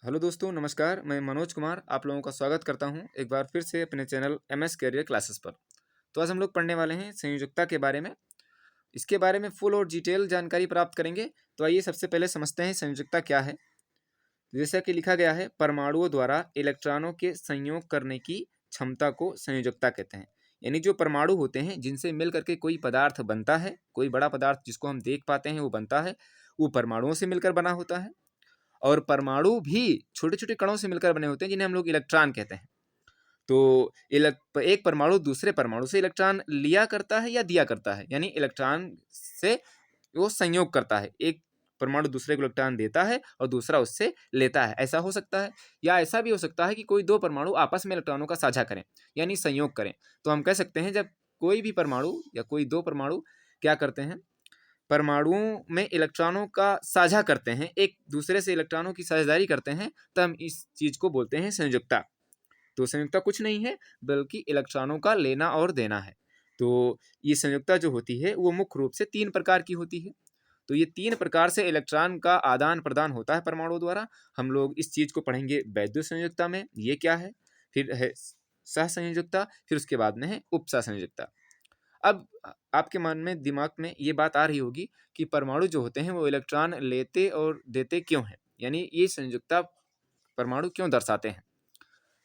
Hello दोस्तों, नमस्कार। मैं मनोज कुमार आप लोगों का स्वागत करता हूं एक बार फिर से अपने चैनल एमएस करियर क्लासेस पर। तो आज हम लोग पढ़ने वाले हैं संयोजकता के बारे में। इसके बारे में फुल और डिटेल जानकारी प्राप्त करेंगे। तो आइए सबसे पहले समझते हैं संयोजकता क्या है। जैसा कि लिखा गया है, परमाणुओं द्वारा इलेक्ट्रॉनों के संयोग करने की क्षमता को संयोजकता कहते हैं। यानी जो परमाणु होते हैं जिनसे मिल करके कोई पदार्थ बनता है, कोई बड़ा पदार्थ जिसको हम देख पाते हैं वो बनता है, वो परमाणुओं से मिलकर बना होता है। और परमाणु भी छोटे छोटे कणों से मिलकर बने होते हैं जिन्हें हम लोग इलेक्ट्रॉन कहते हैं। तो एक परमाणु दूसरे परमाणु से इलेक्ट्रॉन लिया करता है या दिया करता है, यानी इलेक्ट्रॉन से वो संयोग करता है। एक परमाणु दूसरे को इलेक्ट्रॉन देता है और दूसरा उससे लेता है, ऐसा हो सकता है। या ऐसा भी हो सकता है कि कोई दो परमाणु आपस में इलेक्ट्रॉनों का साझा करें, यानी संयोग करें। तो हम कह सकते हैं जब कोई भी परमाणु या कोई दो परमाणु क्या करते हैं, परमाणुओं में इलेक्ट्रॉनों का साझा करते हैं, एक दूसरे से इलेक्ट्रॉनों की साझेदारी करते हैं, तब हम इस चीज को बोलते हैं संयोजकता। तो संयोजकता कुछ नहीं है बल्कि इलेक्ट्रॉनों का लेना और देना है। तो ये संयोजकता जो होती है वो मुख्य रूप से तीन प्रकार की होती है। तो ये तीन प्रकार से इलेक्ट्रॉन का आदान प्रदान होता है परमाणुओं द्वारा। हम लोग इस चीज को पढ़ेंगे वैद्युत संयोजकता में, ये क्या है, फिर है सहसंयोजकता, फिर उसके बाद में है उपसहसंयोजकता। अब आपके मन में दिमाग में ये बात आ रही होगी कि परमाणु जो होते हैं वो इलेक्ट्रॉन लेते और देते क्यों हैं, यानी ये संयोजकता परमाणु क्यों दर्शाते हैं।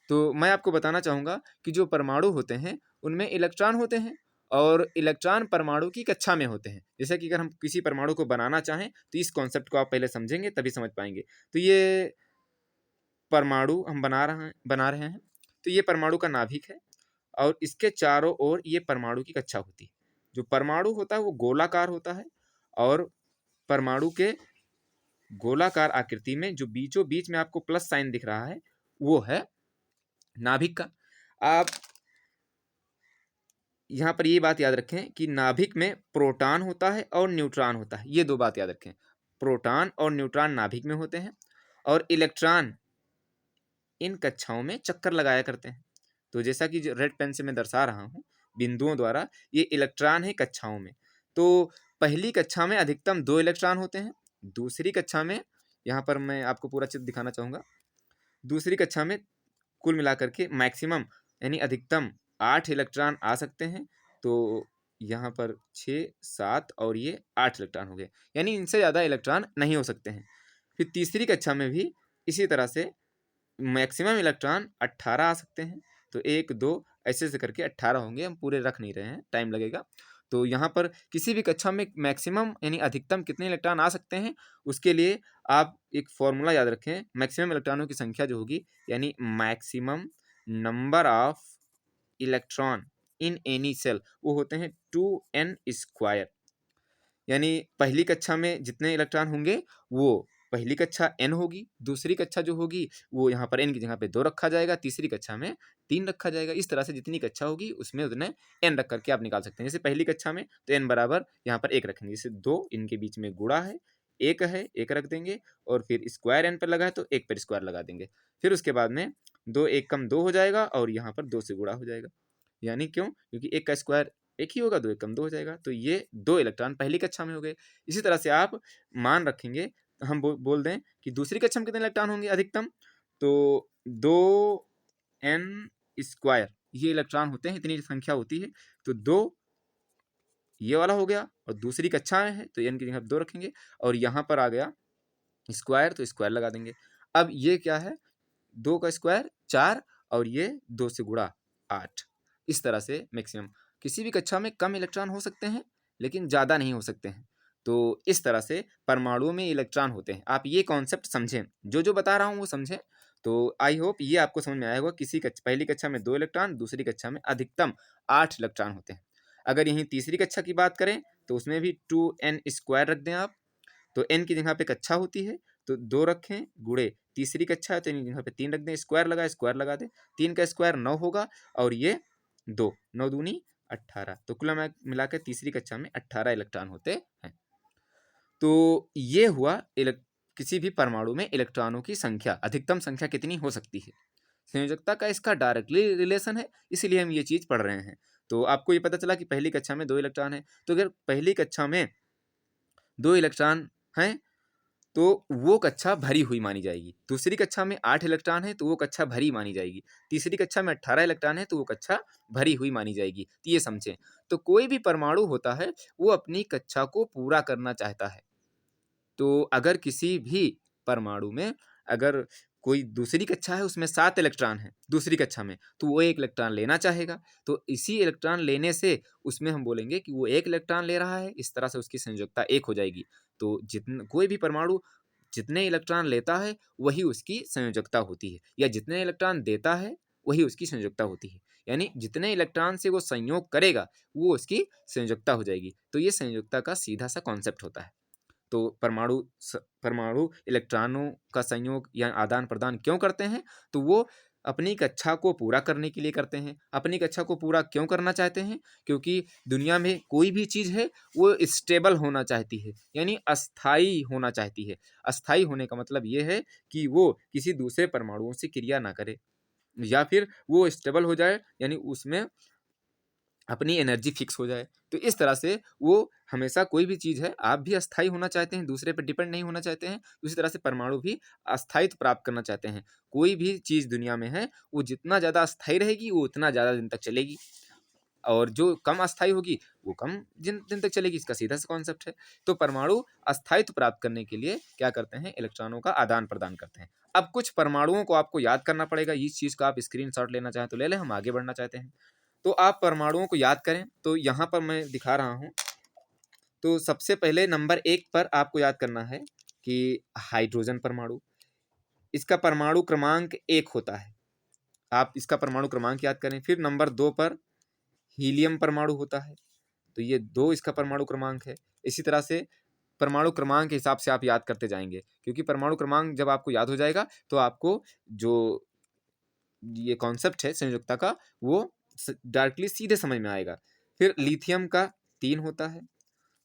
तो मैं आपको बताना चाहूँगा कि जो परमाणु होते हैं उनमें इलेक्ट्रॉन होते हैं और इलेक्ट्रॉन परमाणु की कक्षा में होते हैं। जैसे कि अगर हम किसी परमाणु को बनाना चाहें तो इस कॉन्सेप्ट को आप पहले समझेंगे तभी समझ पाएंगे। तो ये परमाणु हम बना रहे हैं। तो ये परमाणु का नाभिक है और इसके चारों ओर ये परमाणु की कक्षा होती है। जो परमाणु होता है वो गोलाकार होता है और परमाणु के गोलाकार आकृति में जो बीचों बीच में आपको प्लस साइन दिख रहा है वो है नाभिक का। आप यहाँ पर ये बात याद रखें कि नाभिक में प्रोटॉन होता है और न्यूट्रॉन होता है, ये दो बात याद रखें। प्रोटॉन और न्यूट्रॉन नाभिक में होते हैं और इलेक्ट्रॉन इन कक्षाओं में चक्कर लगाया करते हैं। तो जैसा कि जो रेड पेन से मैं दर्शा रहा हूँ बिंदुओं द्वारा, ये इलेक्ट्रॉन है कक्षाओं में। तो पहली कक्षा में अधिकतम 2 इलेक्ट्रॉन होते हैं। दूसरी कक्षा में, यहाँ पर मैं आपको पूरा चित्र दिखाना चाहूँगा, दूसरी कक्षा में कुल मिलाकर के मैक्सिमम यानी अधिकतम 8 इलेक्ट्रॉन आ सकते हैं। तो यहाँ पर 6, 7 और ये 8 इलेक्ट्रॉन हो गए, यानी इनसे ज़्यादा इलेक्ट्रॉन नहीं हो सकते हैं। फिर तीसरी कक्षा में भी इसी तरह से मैक्सिमम इलेक्ट्रॉन 18 आ सकते हैं। तो 1, 2 ऐसे ऐसे करके 18 होंगे, हम पूरे रख नहीं रहे हैं, टाइम लगेगा। तो यहाँ पर किसी भी कक्षा में मैक्सिमम यानी अधिकतम कितने इलेक्ट्रॉन आ सकते हैं, उसके लिए आप एक फॉर्मूला याद रखें। मैक्सिमम इलेक्ट्रॉनों की संख्या जो होगी, यानी maximum number of electron in any cell, वो होते हैं 2n²। यानी पहली कक्षा में जितने इलेक्ट्रॉन होंगे वो पहली कक्षा n होगी, दूसरी कक्षा जो होगी वो यहाँ पर n की जगह पे 2 रखा जाएगा, तीसरी कक्षा में 3 रखा जाएगा। इस तरह से जितनी कक्षा होगी उसमें उतने n रख करके आप निकाल सकते हैं। जैसे पहली कक्षा में तो n बराबर यहाँ पर 1 रखेंगे, जैसे 2 इनके बीच में गुणा है, 1 है, 1 रख देंगे और फिर स्क्वायर n पर लगा है तो 1 पर स्क्वायर लगा देंगे। फिर उसके बाद में 2 1 कम 2 हो जाएगा और यहाँ पर 2 से गुणा हो जाएगा। यानी क्यों? क्योंकि 1 का स्क्वायर 1 ही होगा, 2 1 कम 2 हो जाएगा। तो ये 2 इलेक्ट्रॉन पहली कक्षा में हो गए। इसी तरह से आप मान रखेंगे, हम बोल दें कि दूसरी कक्षा में कितने इलेक्ट्रॉन होंगे अधिकतम, तो 2n² ये इलेक्ट्रॉन होते हैं, इतनी संख्या होती है। तो 2 ये वाला हो गया और दूसरी कक्षा में है तो n की जगह 2 रखेंगे और यहाँ पर आ गया स्क्वायर तो स्क्वायर लगा देंगे। अब ये क्या है, 2 का स्क्वायर 4 और ये 2 से गुणा 8। इस तरह से मैक्सिमम किसी भी कक्षा में कम इलेक्ट्रॉन हो सकते हैं लेकिन ज़्यादा नहीं हो सकते हैं। तो इस तरह से परमाणुओं में इलेक्ट्रॉन होते हैं। आप ये कॉन्सेप्ट समझें, जो जो बता रहा हूँ वो समझें। तो आई होप ये आपको समझ में आया होगा। पहली कक्षा में 2 इलेक्ट्रॉन, दूसरी कक्षा में अधिकतम 8 इलेक्ट्रॉन होते हैं। अगर यहीं तीसरी कक्षा की बात करें तो उसमें भी 2n² रख दें आप, तो n की जगह पे कक्षा होती है तो 2 रखें, गुणे तीसरी कक्षा है तो n की जगह पे 3 रख दें, स्क्वायर लगा दें, 3 का स्क्वायर 9 होगा और ये 2, 9 दूनी 18। तो कुल मिला के तीसरी कक्षा में 18 इलेक्ट्रॉन होते हैं। तो ये हुआ किसी भी परमाणु में इलेक्ट्रॉनों की संख्या, अधिकतम संख्या कितनी हो सकती है। संयोजकता का इसका डायरेक्टली रिलेशन है, इसीलिए हम ये चीज पढ़ रहे हैं। तो आपको ये पता चला कि पहली कक्षा में 2 इलेक्ट्रॉन है, तो अगर पहली कक्षा में 2 इलेक्ट्रॉन हैं तो वो कक्षा भरी हुई मानी जाएगी। दूसरी कक्षा में 8 इलेक्ट्रॉन है तो वो कक्षा भरी मानी जाएगी। तीसरी कक्षा में 18 इलेक्ट्रॉन है तो वो कक्षा भरी हुई मानी जाएगी। तो ये समझें। तो कोई भी परमाणु होता है वो अपनी कक्षा को पूरा करना चाहता है। तो अगर किसी भी परमाणु में अगर कोई दूसरी कक्षा है उसमें 7 इलेक्ट्रॉन है दूसरी कक्षा में, तो वो 1 इलेक्ट्रॉन लेना चाहेगा। तो इसी इलेक्ट्रॉन लेने से उसमें हम बोलेंगे कि वो 1 इलेक्ट्रॉन ले रहा है, इस तरह से उसकी संयोजकता 1 हो जाएगी। तो जितने कोई भी परमाणु जितने इलेक्ट्रॉन लेता है वही उसकी संयोजकता होती है, या जितने इलेक्ट्रॉन देता है वही उसकी संयोजकता होती है। यानी जितने इलेक्ट्रॉन से वो संयोग करेगा वो उसकी संयोजकता हो जाएगी। तो ये संयोजकता का सीधा सा कॉन्सेप्ट होता है। तो परमाणु इलेक्ट्रॉनों का संयोग या आदान प्रदान क्यों करते हैं? तो वो अपनी कक्षा को पूरा करने के लिए करते हैं। अपनी कक्षा को पूरा क्यों करना चाहते हैं? क्योंकि दुनिया में कोई भी चीज़ है वो स्टेबल होना चाहती है, यानी अस्थाई होना चाहती है। अस्थाई होने का मतलब ये है कि वो किसी दूसरे परमाणुओं से क्रिया ना करे, या फिर वो स्टेबल हो जाए, यानी उसमें अपनी एनर्जी फिक्स हो जाए। तो इस तरह से वो हमेशा कोई भी चीज़ है, आप भी अस्थाई होना चाहते हैं, दूसरे पर डिपेंड नहीं होना चाहते हैं, उसी तरह से परमाणु भी अस्थायित्व प्राप्त करना चाहते हैं। कोई भी चीज़ दुनिया में है वो जितना ज़्यादा अस्थाई रहेगी वो उतना ज़्यादा दिन तक चलेगी, और जो कम अस्थाई होगी वो कम दिन तक चलेगी। इसका सीधा सा कॉन्सेप्ट है। तो परमाणु अस्थायित्व प्राप्त करने के लिए क्या करते हैं? इलेक्ट्रॉनों का आदान प्रदान करते हैं। अब कुछ परमाणुओं को आपको याद करना पड़ेगा। इस चीज़ का आप स्क्रीनशॉट लेना चाहें तो ले लें, हम आगे बढ़ना चाहते हैं। तो आप परमाणुओं को याद करें। तो यहाँ पर मैं दिखा रहा हूँ। तो सबसे पहले नंबर 1 पर आपको याद करना है कि हाइड्रोजन परमाणु, इसका परमाणु क्रमांक 1 होता है। आप इसका परमाणु क्रमांक याद करें। फिर नंबर 2 पर हीलियम परमाणु होता है, तो ये 2 इसका परमाणु क्रमांक है। इसी तरह से परमाणु क्रमांक के हिसाब से आप याद करते जाएंगे, क्योंकि परमाणु क्रमांक जब आपको याद हो जाएगा तो आपको जो ये कॉन्सेप्ट है संयोजकता का वो डायरेक्टली सीधे समझ में आएगा। फिर लिथियम का 3 होता है,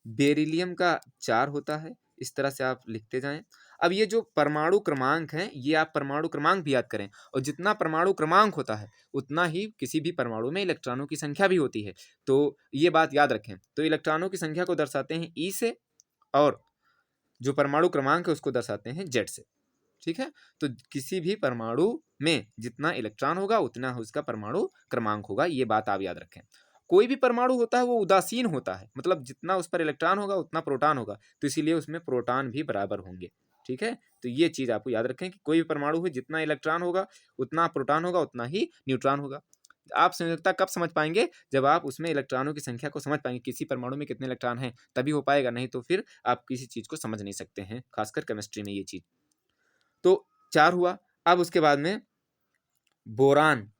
बेरिलियम का 4 होता है। इस तरह से आप लिखते जाएं। अब ये जो परमाणु क्रमांक हैं ये आप परमाणु क्रमांक भी याद करें, और जितना परमाणु क्रमांक होता है उतना ही किसी भी परमाणु में इलेक्ट्रॉनों की संख्या भी होती है। तो ये बात याद रखें। तो इलेक्ट्रॉनों की संख्या को दर्शाते हैं ई से, और जो परमाणु क्रमांक है उसको दर्शाते हैं जेड से। ठीक है। तो किसी भी परमाणु में जितना इलेक्ट्रॉन होगा उतना उसका परमाणु क्रमांक होगा, ये बात आप याद रखें। कोई भी परमाणु होता है वो उदासीन होता है, मतलब जितना उस पर इलेक्ट्रॉन होगा उतना प्रोटॉन होगा, तो इसीलिए उसमें प्रोटॉन भी बराबर होंगे। ठीक है। तो ये चीज़ आपको याद रखें कि कोई भी परमाणु हो जितना इलेक्ट्रॉन होगा उतना प्रोटॉन होगा उतना ही न्यूट्रॉन होगा। आप संयोजकता कब समझ पाएंगे? जब आप उसमें इलेक्ट्रॉनों की संख्या को समझ पाएंगे, किसी परमाणु में कितने इलेक्ट्रॉन हैं, तभी हो पाएगा, नहीं तो फिर आप किसी चीज़ को समझ नहीं सकते हैं, खासकर केमिस्ट्री में ये चीज़। तो 4 हुआ। अब उसके बाद में बोरान,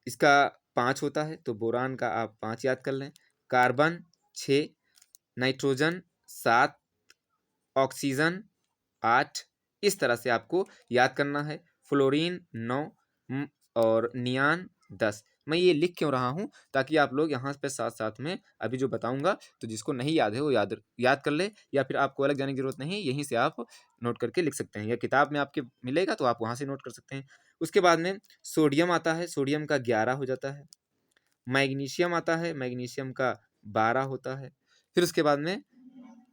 इसका 5 होता है, तो बोरान का आप 5 याद कर लें। कार्बन 6, नाइट्रोजन 7, ऑक्सीजन 8, इस तरह से आपको याद करना है। फ्लोरीन 9 और नियान 10। मैं ये लिख क्यों रहा हूँ? ताकि आप लोग यहाँ पे साथ साथ में अभी जो बताऊंगा तो जिसको नहीं याद है वो याद कर ले, या फिर आपको अलग जाने की जरूरत नहीं, यहीं से आप नोट करके लिख सकते हैं, या किताब में आपके मिलेगा तो आप वहाँ से नोट कर सकते हैं। उसके बाद में सोडियम आता है, सोडियम का 11 हो जाता है। मैग्नीशियम आता है, मैग्नीशियम का 12 होता है। फिर उसके बाद में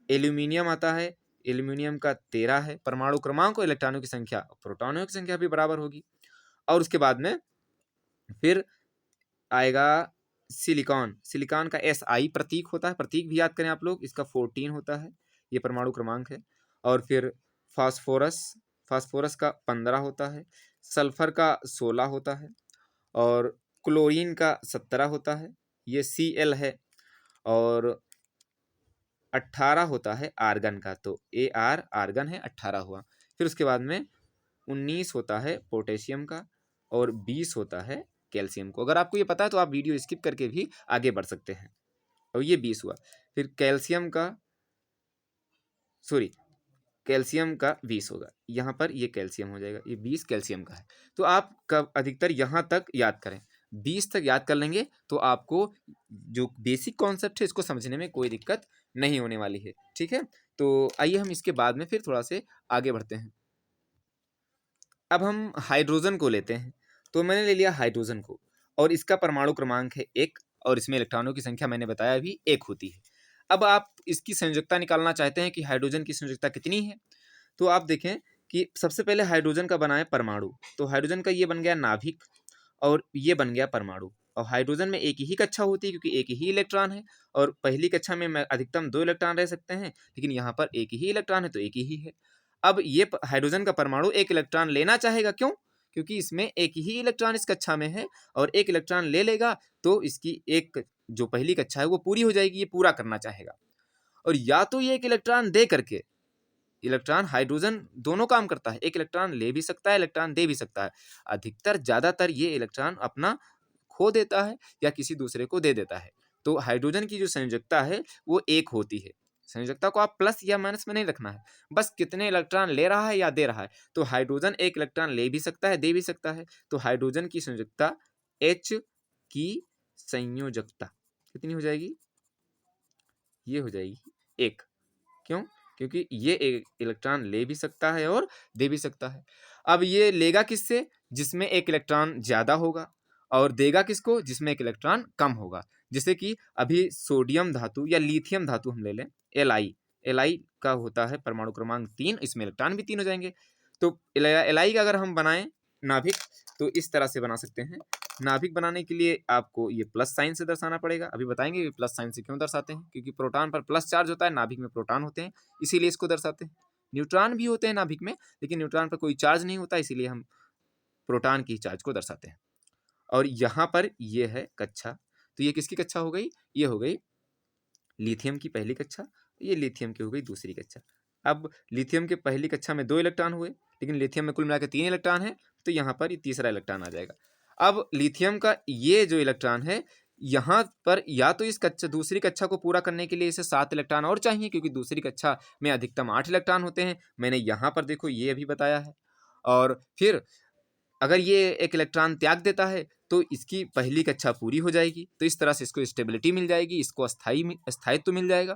एल्यूमिनियम आता है, एल्यूमिनियम का 13 है। परमाणु क्रमांक और इलेक्ट्रॉनों की संख्या प्रोटॉनों की संख्या भी बराबर होगी। और उसके बाद में फिर आएगा सिलिकॉन, सिलिकॉन का SI प्रतीक होता है, प्रतीक भी याद करें आप लोग, इसका 14 होता है, ये परमाणु क्रमांक है। और फिर फास्फोरस, फास्फोरस का 15 होता है। सल्फर का 16 होता है, और क्लोरीन का 17 होता है, ये Cl है। और 18 होता है आर्गन का, तो Ar आर्गन है, 18 हुआ। फिर उसके बाद में 19 होता है पोटेशियम का, और 20 होता है कैल्शियम को। अगर आपको ये पता है तो आप वीडियो स्किप करके भी आगे बढ़ सकते हैं। और ये 20 हुआ। फिर कैल्शियम का 20 होगा, यहाँ पर ये कैल्शियम हो जाएगा, ये 20 कैल्शियम का है। तो आप कब अधिकतर यहाँ तक याद करें, 20 तक याद कर लेंगे तो आपको जो बेसिक कॉन्सेप्ट है इसको समझने में कोई दिक्कत नहीं होने वाली है। ठीक है। तो आइए हम इसके बाद में फिर थोड़ा से आगे बढ़ते हैं। अब हम हाइड्रोजन को लेते हैं। तो मैंने ले लिया हाइड्रोजन को, और इसका परमाणु क्रमांक है 1, और इसमें इलेक्ट्रॉनों की संख्या मैंने बताया अभी 1 होती है। अब आप इसकी संयोजकता निकालना चाहते हैं कि हाइड्रोजन की संयोजकता कितनी है, तो आप देखें कि सबसे पहले हाइड्रोजन का बना है परमाणु, तो हाइड्रोजन का ये बन गया नाभिक और ये बन गया परमाणु। और हाइड्रोजन में एक ही कक्षा होती है क्योंकि एक ही इलेक्ट्रॉन है, और पहली कक्षा में अधिकतम 2 इलेक्ट्रॉन रह सकते हैं, लेकिन यहाँ पर एक ही इलेक्ट्रॉन है तो एक ही है। अब ये हाइड्रोजन का परमाणु एक इलेक्ट्रॉन लेना चाहेगा, क्यों? क्योंकि इसमें एक ही इलेक्ट्रॉन इस कक्षा में है, और एक इलेक्ट्रॉन ले लेगा तो इसकी एक जो पहली कक्षा है वो पूरी हो जाएगी, ये पूरा करना चाहेगा। और या तो ये एक इलेक्ट्रॉन दे करके, इलेक्ट्रॉन हाइड्रोजन दोनों काम करता है, एक इलेक्ट्रॉन ले भी सकता है, इलेक्ट्रॉन दे भी सकता है। अधिकतर ज़्यादातर ये इलेक्ट्रॉन अपना खो देता है या किसी दूसरे को दे देता है। तो हाइड्रोजन की जो संयोजकता है वो एक होती है। संयोजकता को आप प्लस या माइनस में नहीं रखना है, बस कितने इलेक्ट्रॉन ले रहा है या दे रहा है। तो हाइड्रोजन एक इलेक्ट्रॉन ले भी सकता है, दे भी सकता है। तो हाइड्रोजन की संयोजकता H की संयोजकता कितनी हो जाएगी? ये हो जाएगी 1। क्यों? क्योंकि ये एक इलेक्ट्रॉन ले भी सकता है और दे भी सकता है। अब ये लेगा किससे? जिसमें एक इलेक्ट्रॉन ज़्यादा होगा, और देगा किसको? जिसमें एक इलेक्ट्रॉन कम होगा। जैसे कि अभी सोडियम धातु या लिथियम धातु हम ले लें, Li का होता है परमाणु क्रमांक 3, इसमें इलेक्ट्रॉन भी 3 हो जाएंगे। तो Li का अगर हम बनाएं नाभिक तो इस तरह से बना सकते हैं। नाभिक बनाने के लिए आपको ये प्लस साइन से दर्शाना पड़ेगा। अभी बताएंगे कि प्लस साइन से क्यों दर्शाते हैं, क्योंकि प्रोटॉन पर प्लस चार्ज होता है, नाभिक में प्रोटॉन होते हैं, इसीलिए इसको दर्शाते हैं। न्यूट्रॉन भी होते हैं नाभिक में, लेकिन न्यूट्रॉन पर कोई चार्ज नहीं होता, इसीलिए हम प्रोटॉन की चार्ज को दर्शाते हैं। और यहाँ पर ये है कक्षा, तो ये किसकी कक्षा हो गई? ये हो गई लिथियम की पहली कक्षा, ये लिथियम की हो गई दूसरी कक्षा। अब लिथियम के पहली कक्षा में 2 इलेक्ट्रॉन हुए, लेकिन लिथियम में कुल मिलाकर 3 इलेक्ट्रॉन है, तो यहाँ पर ये तीसरा इलेक्ट्रॉन आ जाएगा। अब लिथियम का ये जो इलेक्ट्रॉन है, यहाँ पर या तो इस कक्षा दूसरी कक्षा को पूरा करने के लिए इसे 7 इलेक्ट्रॉन और चाहिए, क्योंकि दूसरी कक्षा में अधिकतम 8 इलेक्ट्रॉन होते हैं। मैंने यहाँ पर देखो ये अभी बताया है। और फिर अगर ये एक इलेक्ट्रॉन त्याग देता है तो इसकी पहली कक्षा पूरी हो जाएगी, तो इस तरह से इसको स्टेबिलिटी मिल जाएगी, इसको स्थायित्व मिल जाएगा,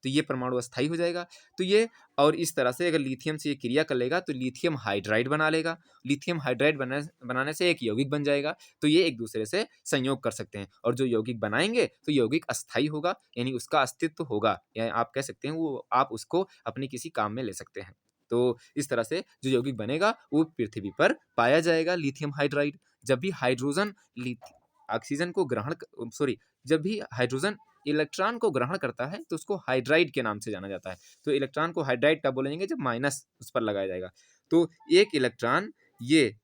तो ये परमाणु अस्थायी हो जाएगा। तो ये, और इस तरह से अगर लिथियम से ये क्रिया कर लेगा तो लिथियम हाइड्राइड बना लेगा। लिथियम हाइड्राइड बनाने से एक यौगिक बन जाएगा, तो ये एक दूसरे से संयोग कर सकते हैं, और जो यौगिक बनाएंगे तो यौगिक अस्थायी होगा, यानी उसका अस्तित्व होगा, या आप कह सकते हैं वो आप उसको अपने किसी काम में ले सकते हैं। तो इस तरह से जो यौगिक बनेगा वो पृथ्वी पर पाया जाएगा, लिथियम हाइड्राइड। जब भी हाइड्रोजन ऑक्सीजन को जब भी हाइड्रोजन इलेक्ट्रॉन को ग्रहण करता है तो उसको हाइड्राइड के नाम से जाना जाता है। तो इलेक्ट्रॉन को हाइड्राइड कब बोलेंगे? जब माइनस उस पर लगाया जाएगा। तो एक इलेक्ट्रॉन ये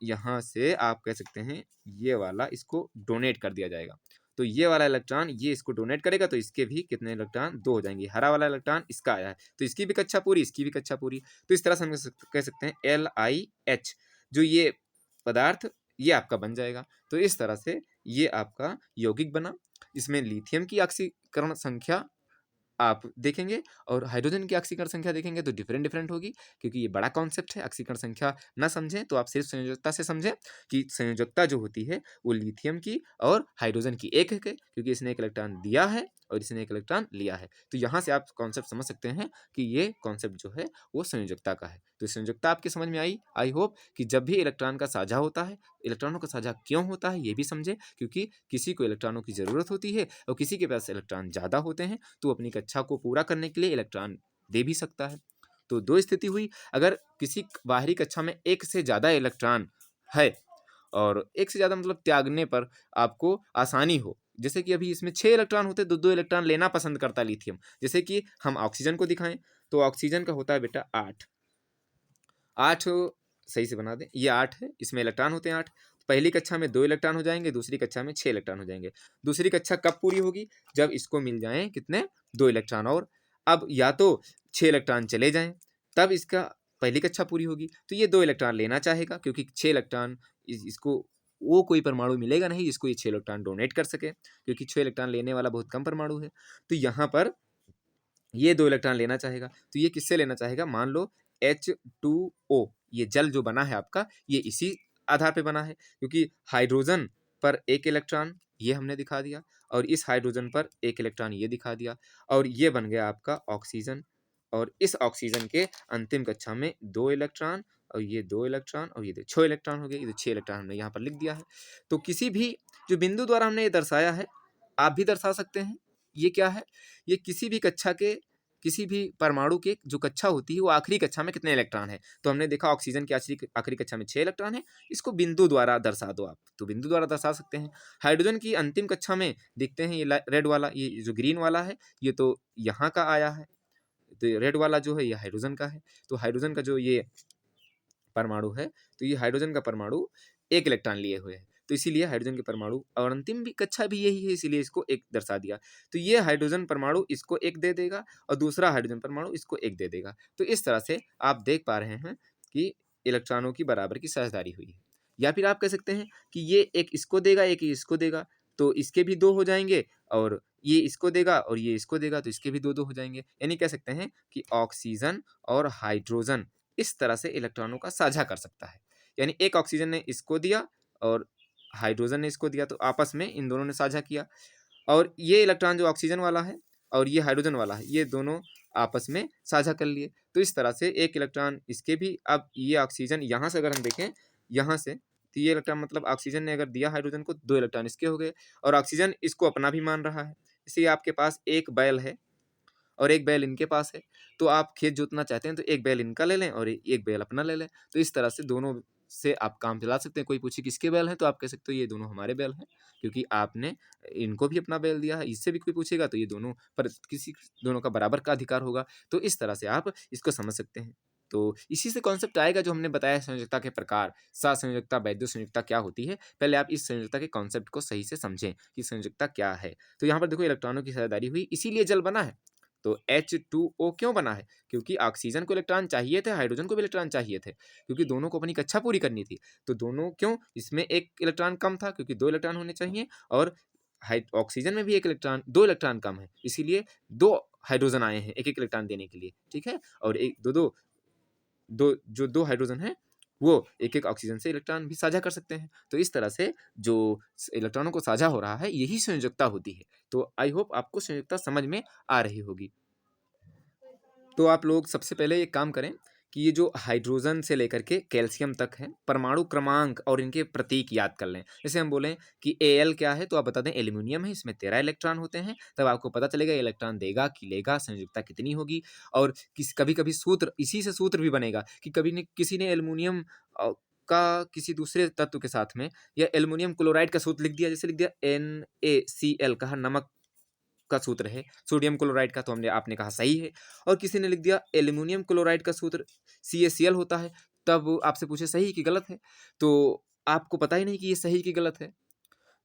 यहाँ से आप कह सकते हैं ये वाला इसको डोनेट कर दिया जाएगा, तो ये वाला इलेक्ट्रॉन ये इसको डोनेट करेगा, तो इसके भी कितने इलेक्ट्रॉन? 2 हो जाएंगे। हरा वाला इलेक्ट्रॉन इसका आया है, तो इसकी भी कक्षा पूरी, इसकी भी कक्षा पूरी। तो इस तरह से हम कह सकते हैं LiH जो ये पदार्थ ये आपका बन जाएगा। तो इस तरह से ये आपका यौगिक बना। इसमें लिथियम की ऑक्सीकरण संख्या आप देखेंगे और हाइड्रोजन की ऑक्सीकरण संख्या देखेंगे तो डिफरेंट होगी, क्योंकि ये बड़ा कॉन्सेप्ट है। ऑक्सीकरण संख्या ना समझें तो आप सिर्फ संयोजकता से समझें कि संयोजकता जो होती है वो लिथियम की और हाइड्रोजन की एक है, क्योंकि इसने एक इलेक्ट्रॉन दिया है और इसने एक इलेक्ट्रॉन लिया है। तो यहाँ से आप कॉन्सेप्ट समझ सकते हैं कि ये कॉन्सेप्ट जो है वो संयोजकता का है। तो संयोजकता आपकी समझ में आई होप कि जब भी इलेक्ट्रॉन का साझा होता है, इलेक्ट्रॉनों का साझा क्यों होता है ये भी समझे, क्योंकि किसी को इलेक्ट्रॉनों की ज़रूरत होती है और किसी के पास इलेक्ट्रॉन ज़्यादा होते हैं, तो अपनी कक्षा को पूरा करने के लिए इलेक्ट्रॉन दे भी सकता है। तो 2 स्थिति हुई, अगर किसी बाहरी कक्षा में एक से ज़्यादा इलेक्ट्रॉन है, और एक से ज़्यादा मतलब त्यागने पर आपको आसानी हो, जैसे कि अभी इसमें 6 इलेक्ट्रॉन होते, 2-2 इलेक्ट्रॉन लेना पसंद करता है लिथियम। जैसे कि हम ऑक्सीजन को दिखाएं तो ऑक्सीजन का होता है बेटा 8 सही से बना दें, ये 8 है, इसमें इलेक्ट्रॉन होते हैं 8। पहली कक्षा में 2 इलेक्ट्रॉन हो जाएंगे, दूसरी कक्षा में 6 इलेक्ट्रॉन हो जाएंगे। दूसरी कक्षा कब पूरी होगी? जब इसको मिल जाएं कितने? 2 इलेक्ट्रॉन और। अब या तो 6 इलेक्ट्रॉन चले जाएं तब इसका पहली कक्षा पूरी होगी, तो ये 2 इलेक्ट्रॉन लेना चाहेगा, क्योंकि 6 इलेक्ट्रॉन इसको वो कोई परमाणु मिलेगा नहीं जिसको ये 6 इलेक्ट्रॉन डोनेट कर सके, क्योंकि 6 इलेक्ट्रॉन लेने वाला बहुत कम परमाणु है। तो यहाँ पर ये 2 इलेक्ट्रॉन लेना चाहेगा, तो ये किससे लेना चाहेगा? मान लो H2O, ये जल जो बना है आपका ये इसी आधार पे बना है, क्योंकि हाइड्रोजन पर 1 इलेक्ट्रॉन ये हमने दिखा दिया, और इस हाइड्रोजन पर 1 इलेक्ट्रॉन ये दिखा दिया, और ये बन गया आपका ऑक्सीजन। और इस ऑक्सीजन के अंतिम कक्षा में 2 इलेक्ट्रॉन और ये 2 इलेक्ट्रॉन और ये 6 इलेक्ट्रॉन हो गए। ये 6 इलेक्ट्रॉन हमने यहाँ पर लिख दिया है। तो किसी भी जो बिंदु द्वारा हमने ये दर्शाया है, आप भी दर्शा सकते हैं। ये क्या है? ये किसी भी कक्षा के किसी भी परमाणु के जो कक्षा होती है वो आखिरी कक्षा में कितने इलेक्ट्रॉन है। तो हमने देखा ऑक्सीजन की आखिरी कक्षा में 6 इलेक्ट्रॉन है। इसको बिंदु द्वारा दर्शा दो आप, तो बिंदु द्वारा दर्शा सकते हैं। हाइड्रोजन की अंतिम कक्षा में देखते हैं, ये रेड वाला, ये जो ग्रीन वाला है ये तो यहाँ का आया है, तो ये रेड वाला जो है ये हाइड्रोजन का है। तो हाइड्रोजन का जो ये परमाणु है, तो ये हाइड्रोजन का परमाणु 1 इलेक्ट्रॉन लिए हुए है, तो इसीलिए हाइड्रोजन के परमाणु और अंतिम भी कक्षा भी यही है, इसीलिए इसको 1 दर्शा दिया। तो ये हाइड्रोजन परमाणु इसको 1 दे देगा और दूसरा हाइड्रोजन परमाणु इसको 1 दे देगा। तो इस तरह से आप देख पा रहे हैं कि इलेक्ट्रॉनों की बराबर की साझेदारी हुई है। या फिर आप कह सकते हैं कि ये एक इसको देगा, एक ये इसको देगा, तो इसके भी 2 हो जाएँगे, और ये इसको देगा और ये इसको देगा, तो इसके भी 2-2 हो जाएँगे। यानी कह सकते हैं कि ऑक्सीजन और हाइड्रोजन इस तरह से इलेक्ट्रॉनों का साझा कर सकता है। यानी एक ऑक्सीजन ने इसको दिया और हाइड्रोजन ने इसको दिया, तो आपस में इन दोनों ने साझा किया, और ये इलेक्ट्रॉन जो ऑक्सीजन वाला है और ये हाइड्रोजन वाला है, ये दोनों आपस में साझा कर लिए। तो इस तरह से एक इलेक्ट्रॉन इसके भी, अब ये ऑक्सीजन यहाँ से अगर हम देखें, यहाँ से, तो ये इलेक्ट्रॉन मतलब ऑक्सीजन ने अगर दिया हाइड्रोजन को, 2 इलेक्ट्रॉन इसके हो गए, और ऑक्सीजन इसको अपना भी मान रहा है। इसलिए आपके पास एक बैल है और एक बैल इनके पास है, तो आप खेत जोतना चाहते हैं तो एक बैल इनका ले लें और एक बैल अपना ले लें। तो इस तरह से दोनों से आप काम चला सकते हैं। कोई पूछे किसके बैल हैं, तो आप कह सकते हो ये दोनों हमारे बैल हैं, क्योंकि आपने इनको भी अपना बैल दिया है। इससे भी कोई पूछेगा तो ये दोनों पर किसी दोनों का बराबर का अधिकार होगा। तो इस तरह से आप इसको समझ सकते हैं। तो इसी से कॉन्सेप्ट आएगा जो हमने बताया, संयोजकता के प्रकार, सहसंयोजकता, वैद्युत संयोजकता क्या होती है। पहले आप इस संयोजकता के कॉन्सेप्ट को सही से समझें कि संयोजकता क्या है। तो यहाँ पर देखो इलेक्ट्रॉनों की साझेदारी हुई, इसीलिए जल बना है। तो H2O क्यों बना है? क्योंकि ऑक्सीजन को इलेक्ट्रॉन चाहिए थे, हाइड्रोजन को भी इलेक्ट्रॉन चाहिए थे, क्योंकि दोनों को अपनी कक्षा पूरी करनी थी। तो दोनों क्यों? इसमें 1 इलेक्ट्रॉन कम था क्योंकि 2 इलेक्ट्रॉन होने चाहिए, और ऑक्सीजन में भी 1 इलेक्ट्रॉन, 2 इलेक्ट्रॉन कम है, इसीलिए 2 हाइड्रोजन आए हैं 1-1 इलेक्ट्रॉन देने के लिए, ठीक है? और एक 2-2 2 जो 2 हाइड्रोजन हैं, वो 1-1 ऑक्सीजन से इलेक्ट्रॉन भी साझा कर सकते हैं। तो इस तरह से जो इलेक्ट्रॉनों को साझा हो रहा है, यही संयोजकता होती है। तो आई होप आपको संयोजकता समझ में आ रही होगी। तो आप लोग सबसे पहले एक काम करें कि ये जो हाइड्रोजन से लेकर के कैल्शियम तक है, परमाणु क्रमांक और इनके प्रतीक याद कर लें। जैसे हम बोलें कि Al क्या है, तो आप बता दें एल्यूमिनियम है, इसमें 13 इलेक्ट्रॉन होते हैं। तब आपको पता चलेगा इलेक्ट्रॉन देगा कि लेगा, संयोजकता कितनी होगी। और कभी कभी सूत्र, इसी से सूत्र भी बनेगा कि कभी ने किसी ने एल्यूमिनियम का किसी दूसरे तत्व के साथ में, या एल्यूमिनियम क्लोराइड का सूत्र लिख दिया, जैसे लिख दिया NaCl, कहा नमक का सूत्र है, सोडियम क्लोराइड का, तो हमने आपने कहा सही है। और किसी ने लिख दिया एल्यूमिनियम क्लोराइड का सूत्र CaCl होता है, तब आपसे पूछे सही कि गलत है, तो आपको पता ही नहीं कि ये सही कि गलत है।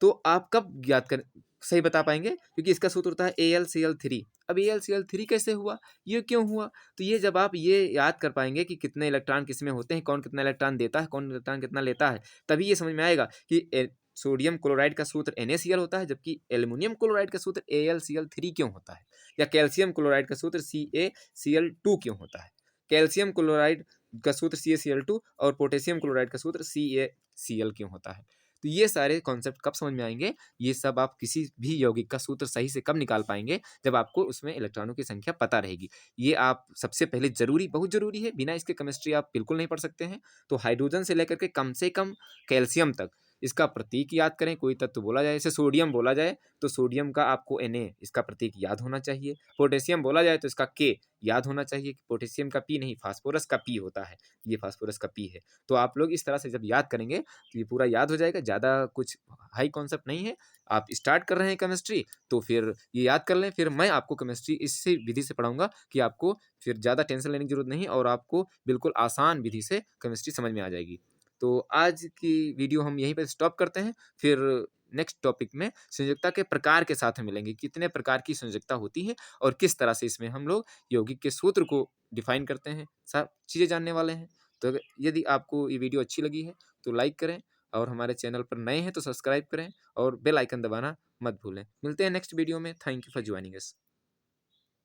तो आप कब याद कर सही बता पाएंगे, क्योंकि इसका सूत्र होता है AlCl3। अब AlCl3 कैसे हुआ, ये क्यों हुआ, तो ये जब आप ये याद कर पाएंगे कि कितने इलेक्ट्रॉन किसमें होते हैं, कौन कितना इलेक्ट्रॉन देता है, कौन इलेक्ट्रॉन कितना लेता है, तभी ये समझ में आएगा कि सोडियम क्लोराइड का सूत्र NaCl होता है, जबकि एल्यूमिनियम क्लोराइड का सूत्र AlCl3 क्यों होता है, या कैल्शियम क्लोराइड का सूत्र CaCl2 क्यों होता है। कैल्शियम क्लोराइड का सूत्र CaCl2 और पोटेशियम क्लोराइड का सूत्र CaCl क्यों होता है। तो ये सारे कॉन्सेप्ट कब समझ में आएंगे, ये सब आप किसी भी यौगिक का सूत्र सही से कब निकाल पाएंगे, जब आपको उसमें इलेक्ट्रॉनों की संख्या पता रहेगी। ये आप सबसे पहले जरूरी, बहुत जरूरी है, बिना इसके केमिस्ट्री आप बिल्कुल नहीं पढ़ सकते हैं। तो हाइड्रोजन से लेकर के कम से कम कैल्शियम तक इसका प्रतीक याद करें। कोई तत्व बोला जाए, जैसे सोडियम बोला जाए तो सोडियम का आपको Na इसका प्रतीक याद होना चाहिए। पोटेशियम बोला जाए तो इसका K याद होना चाहिए कि पोटेशियम का P नहीं, फास्फोरस का P होता है, ये फास्फोरस का P है। तो आप लोग इस तरह से जब याद करेंगे तो ये पूरा याद हो जाएगा। ज़्यादा कुछ हाई कॉन्सेप्ट नहीं है। आप स्टार्ट कर रहे हैं केमिस्ट्री, तो फिर ये याद कर लें, फिर मैं आपको केमिस्ट्री इसी विधि से पढ़ाऊंगा कि आपको फिर ज़्यादा टेंशन लेने की जरूरत नहीं, और आपको बिल्कुल आसान विधि से केमिस्ट्री समझ में आ जाएगी। तो आज की वीडियो हम यहीं पर स्टॉप करते हैं। फिर नेक्स्ट टॉपिक में संयोजकता के प्रकार के साथ मिलेंगे, कितने प्रकार की संयोजकता होती है और किस तरह से इसमें हम लोग यौगिक के सूत्र को डिफाइन करते हैं, सब चीज़ें जानने वाले हैं। तो यदि आपको ये वीडियो अच्छी लगी है तो लाइक करें, और हमारे चैनल पर नए हैं तो सब्सक्राइब करें, और बेल आइकन दबाना मत भूलें। मिलते हैं नेक्स्ट वीडियो में। Thank you for joining us.